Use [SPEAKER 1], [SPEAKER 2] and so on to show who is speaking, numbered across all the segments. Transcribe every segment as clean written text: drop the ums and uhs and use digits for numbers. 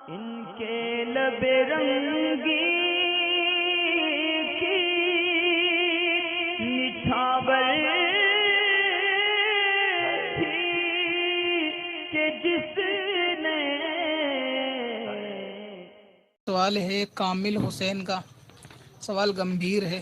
[SPEAKER 1] ان کے لب رنگی کی نچھاور تھی کہ جس نے
[SPEAKER 2] سوال ہے کامل حسین کا. سوال گمبھیر ہے.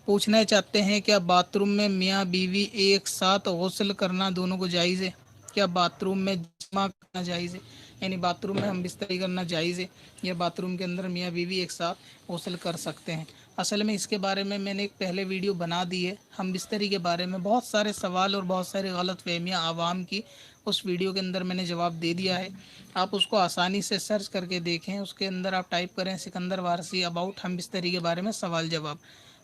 [SPEAKER 2] پوچھنا چاہتے ہیں کیا باتھ روم میں میاں بیوی ایک ساتھ غسل کرنا دونوں کو جائز ہے؟ کیا باتھ روم میں جمع کرنا جائز ہے؟ یعنی باتھ روم میں ہم بستری کرنا جائز ہے یا باتھ روم کے اندر میاں بیوی ایک ساتھ غسل کر سکتے ہیں؟ اصل میں اس کے بارے میں نے ایک پہلے ویڈیو بنا دی ہے ہم بستری کے بارے میں. بہت سارے سوال اور بہت سارے غلط فہمیاں عوام کی اس ویڈیو کے اندر میں نے جواب دے دیا ہے. آپ اس کو آسانی سے سرچ کر کے دیکھیں. اس کے اندر آپ ٹائپ کریں سکندر وارسی اباؤٹ ہم بستری کے بارے میں سوال جواب،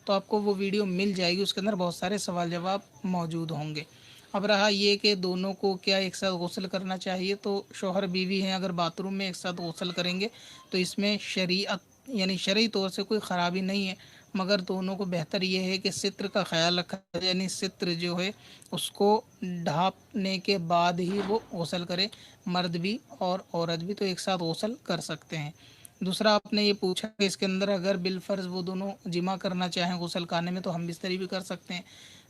[SPEAKER 2] تو آپ کو وہ ویڈیو مل جائے گی. اس کے اندر بہت سارے سوال جواب موجود ہوں گے. اب رہا یہ کہ دونوں کو کیا ایک ساتھ غسل کرنا چاہیے، تو شوہر بیوی ہیں اگر باتھ روم میں ایک ساتھ غسل کریں گے تو اس میں شریعت یعنی شرعی طور سے کوئی خرابی نہیں ہے، مگر دونوں کو بہتر یہ ہے کہ ستر کا خیال رکھا جائے. یعنی ستر جو ہے اس کو ڈھانپنے کے بعد ہی وہ غسل کرے. مرد بھی اور عورت بھی تو ایک ساتھ غسل کر سکتے ہیں. دوسرا آپ نے یہ پوچھا کہ اس کے اندر اگر بالفرض وہ دونوں جمع کرنا چاہیں غسل خانے میں تو ہم بستری بھی کر سکتے ہیں.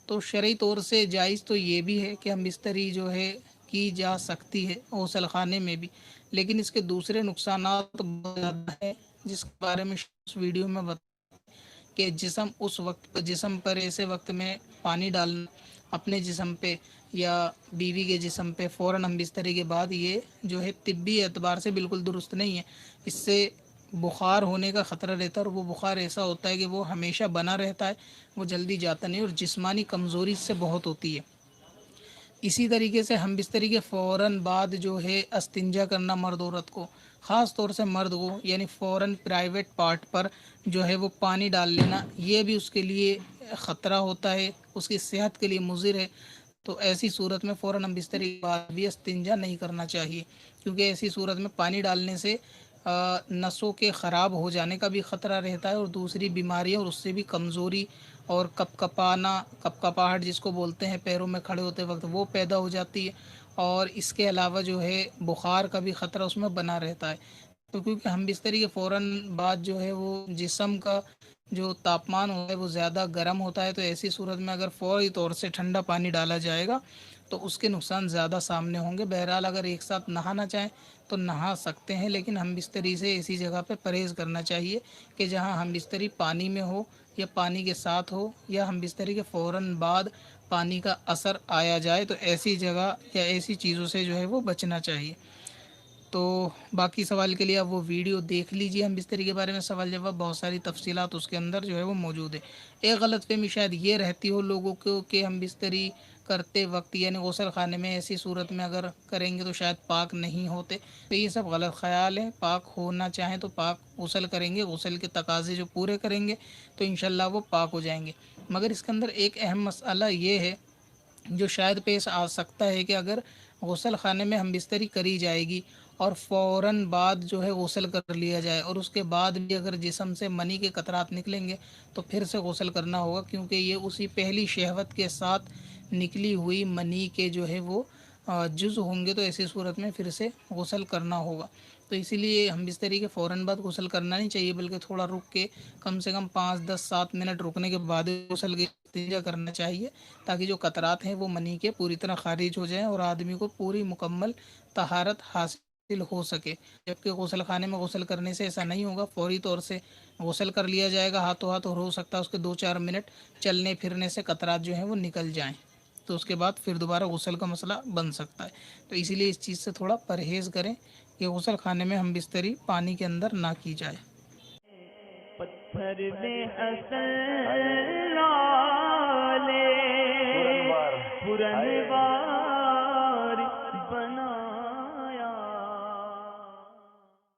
[SPEAKER 2] تو شرعی طور سے جائز تو یہ بھی ہے کہ ہم بستری جو ہے کی جا سکتی ہے غسل خانے میں بھی، لیکن اس کے دوسرے نقصانات بہت زیادہ ہیں جس کے بارے میں اس ویڈیو میں بتا کہ جسم پر ایسے وقت میں پانی ڈالنا اپنے جسم پہ یا بیوی کے جسم پہ فوراً ہم بستری کے بعد، یہ جو ہے طبی اعتبار سے بالکل درست نہیں ہے. اس سے بخار ہونے کا خطرہ رہتا ہے اور وہ بخار ایسا ہوتا ہے کہ وہ ہمیشہ بنا رہتا ہے، وہ جلدی جاتا نہیں، اور جسمانی کمزوری سے بہت ہوتی ہے. اسی طریقے سے ہم بستری کے فوراً بعد جو ہے استنجا کرنا مرد عورت کو، خاص طور سے مرد کو، یعنی فوراً پرائیویٹ پارٹ پر جو ہے وہ پانی ڈال لینا، یہ بھی اس کے لیے خطرہ ہوتا ہے، اس کی صحت کے لیے مضر ہے. تو ایسی صورت میں فوراً ہم بستری کے بعد بھی استنجا نہیں کرنا چاہیے، کیونکہ ایسی صورت میں پانی ڈالنے سے نسوں کے خراب ہو جانے کا بھی خطرہ رہتا ہے اور دوسری بیماریاں اور اس سے بھی کمزوری اور کپکپاہٹ جس کو بولتے ہیں پیروں میں کھڑے ہوتے وقت، وہ پیدا ہو جاتی ہے. اور اس کے علاوہ جو ہے بخار کا بھی خطرہ اس میں بنا رہتا ہے. تو کیونکہ ہم بستری کے فوراً بعد جو ہے وہ جسم کا جو تاپمان ہوتا ہے وہ زیادہ گرم ہوتا ہے، تو ایسی صورت میں اگر فوری طور سے ٹھنڈا پانی ڈالا جائے گا تو اس کے نقصان زیادہ سامنے ہوں گے. بہرحال اگر ایک ساتھ نہانا چاہیں تو نہا سکتے ہیں، لیکن ہم بستری سے ایسی جگہ پہ پرہیز کرنا چاہیے کہ جہاں ہم بستری پانی میں ہو یا پانی کے ساتھ ہو یا ہم بستری کے فوراً بعد پانی کا اثر آیا جائے، تو ایسی جگہ یا ایسی چیزوں سے جو ہے وہ بچنا چاہیے. تو باقی سوال کے لیے آپ وہ ویڈیو دیکھ لیجئے ہم بستری کے بارے میں سوال جواب، بہت ساری تفصیلات اس کے اندر جو ہے وہ موجود ہے. ایک غلط فہمی شاید یہ رہتی ہو لوگوں کو کہ ہم بستری کرتے وقت یعنی غسل خانے میں ایسی صورت میں اگر کریں گے تو شاید پاک نہیں ہوتے، تو یہ سب غلط خیال ہے. پاک ہونا چاہیں تو پاک غسل کریں گے، غسل کے تقاضے جو پورے کریں گے تو انشاءاللہ وہ پاک ہو جائیں گے. مگر اس کے اندر ایک اہم مسئلہ یہ ہے جو شاید پیش آ سکتا ہے کہ اگر غسل خانے میں ہم بستری کری جائے گی اور فوراً بعد جو ہے غسل کر لیا جائے اور اس کے بعد بھی اگر جسم سے منی کے قطرات نکلیں گے تو پھر سے غسل کرنا ہوگا، کیونکہ یہ اسی پہلی شہوت کے ساتھ نکلی ہوئی منی کے جو ہے وہ جز ہوں گے، تو ایسی صورت میں پھر سے غسل کرنا ہوگا. تو اسی لیے ہم بستری کے فوراً بعد غسل کرنا نہیں چاہیے، بلکہ تھوڑا رک کے کم سے کم 5-10-7 منٹ رکنے کے بعد غسل کی استنجا کرنا چاہیے، تاکہ جو قطرات ہیں وہ منی کے پوری طرح خارج ہو جائیں اور آدمی کو پوری مکمل طہارت حاصل ہو سکے. جبکہ غسل خانے میں غسل کرنے سے ایسا نہیں ہوگا، فوری طور سے غسل کر لیا جائے گا ہاتھوں ہاتھ، اور ہو سکتا ہے اس کے 2-4 منٹ چلنے پھرنے سے قطرات جو ہیں وہ نکل جائیں، تو اس کے بعد پھر دوبارہ غسل کا مسئلہ بن سکتا ہے. تو اسی لیے اس چیز سے تھوڑا پرہیز کریں کہ غسل خانے میں ہم بستری پانی کے اندر نہ کی جائے.
[SPEAKER 1] پتھر میں اصل